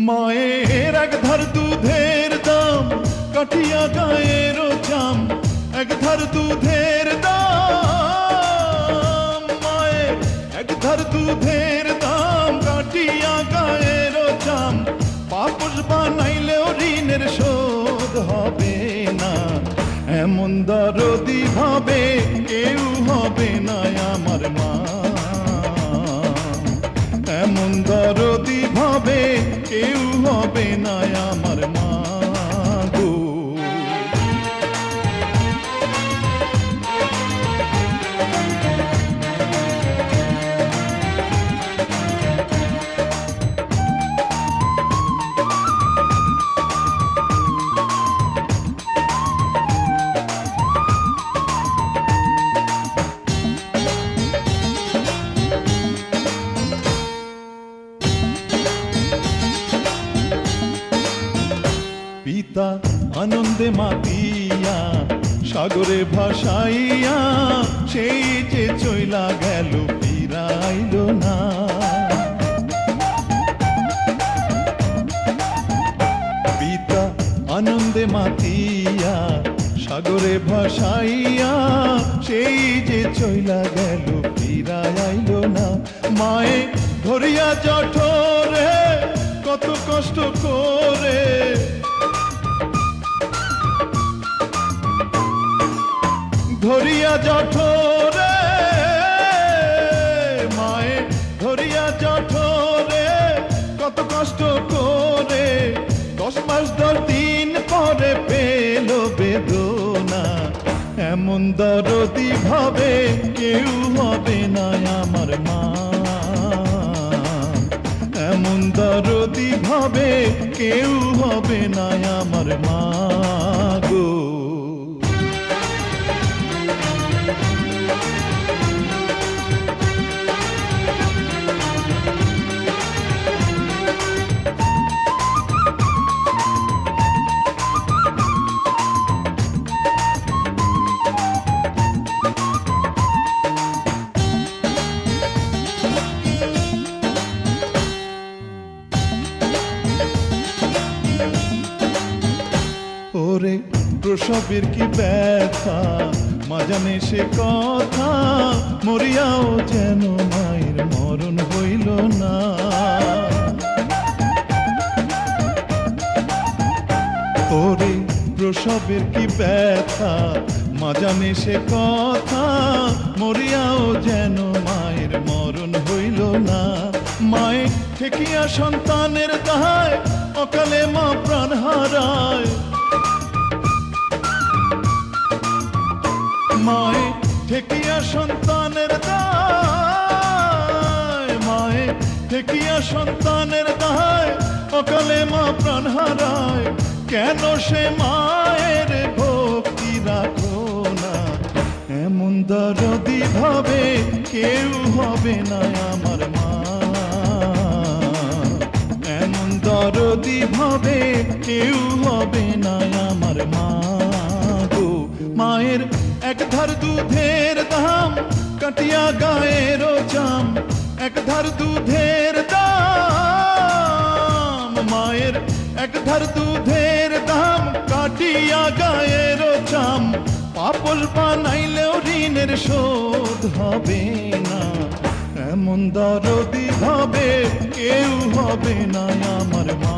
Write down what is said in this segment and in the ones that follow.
মায়ের এক ধার দুধের দাম কাটিয়া গায়ের চাম, এক ধার দুধের দাম, মায়ের এক ধার দুধের দাম কাটিয়া গায়ের চাম, পাপস বানাইলেও ঋণের শোধ হবে না, এমন দরদি ভাবে কেউ হবে না আমার মা, এমন দরদি ভাবে কেউ হবে না আমার মা গো। পিতা আনন্দে মাতিয়া সাগরে ভাসাইয়া, সেই যে চইলা গেল ফিরাইল না, পিতা আনন্দে মাতিয়া সাগরে ভাসাইয়া, সেই যে চইলা গেল ফিরাইল না, মায়ে ধরিয়া জঠরে কত কষ্ট করে, ধরিয়া জঠরে, মায়ে ধরিয়া জঠরে কত কষ্ট করে, 10 মাস 10 দিন পরে পেল বেদনা, এমন দরদি ভাবে কেউ হবে না আমার মা, এমন দরদি ভাবে কেউ হবে না আমার মা গো। ওরে প্রসবের কি ব্যথা মা জানে সে কথা, মরিয়াও যেন মায়ের মরণ হইল না, ওরে প্রসবের কি ব্যথা মা জানে সে কথা, মরিয়াও যেন মায়ের মরণ হইল না, মায়ে ঠেকিয়া সন্তানের দায় অকালে মা প্রাণ হারায়, মায়ে ঠেকিয়া সন্তানের দায়, মায়ে ঠেকিয়া সন্তানের দায় অকালে মা প্রাণ হারায়, কেন সে মায়ের ভক্তি রাখো না, এমন দরদি ভাবে কেউ হবে না আমার মা, এমন দরদি ভাবে কেউ হবে না আমার মা গো। মায়ের এক ধার দুধের দাম কাটিয়া গায়ের চাম, এক ধার দুধের দাম, মায়ের এক ধার দুধের দাম কাটিয়া গায়ের চাম, পাপস বানাইলেও ঋণের শোধ হবে না, এমন দরদি ভাবে কেউ হবে না আমার মা,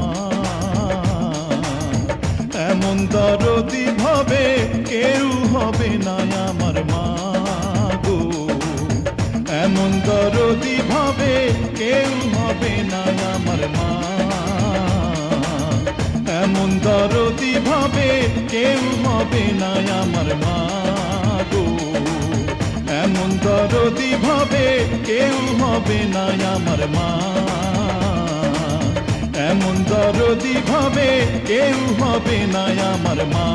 এমন দরদি ভাবে কেউ হবে না আমার মা গো, এমন দরদি ভাবে কেউ হবে না আমার মা, এমন দরদি ভাবে কেউ হবে না আমার মা গো, এমন দরদি ভাবে কেউ হবে না আমার মা, এমন দরদি ভাবে কেউ হবে না আমার মা।